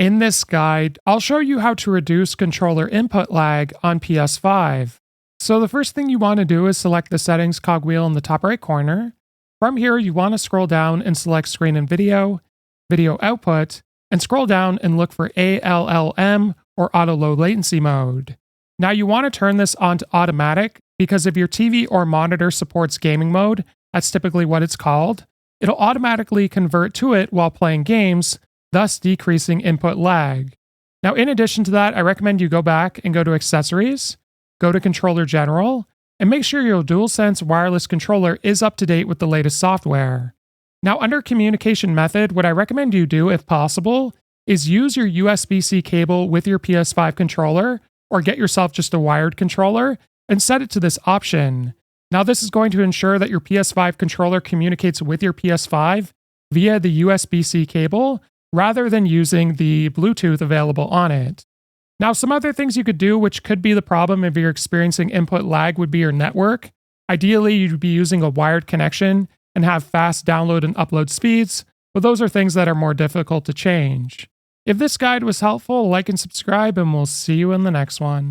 In this guide, I'll show you how to reduce controller input lag on PS5. So the first thing you want to do is select the settings cogwheel in the top right corner. From here, you want to scroll down and select screen and video, video output, and scroll down and look for ALLM or auto low latency mode. Now you want to turn this on to automatic because if your TV or monitor supports gaming mode, that's typically what it's called, it'll automatically convert to it while playing games, thus decreasing input lag. Now, in addition to that, I recommend you go back and go to Accessories, go to Controller General, and make sure your DualSense wireless controller is up to date with the latest software. Now, under Communication Method, what I recommend you do, if possible, is use your USB-C cable with your PS5 controller, or get yourself just a wired controller, and set it to this option. Now, this is going to ensure that your PS5 controller communicates with your PS5 via the USB-C cable, rather than using the Bluetooth available on it. Now, some other things you could do, which could be the problem if you're experiencing input lag, would be your network. Ideally, you'd be using a wired connection and have fast download and upload speeds, but those are things that are more difficult to change. If this guide was helpful, like and subscribe, and we'll see you in the next one.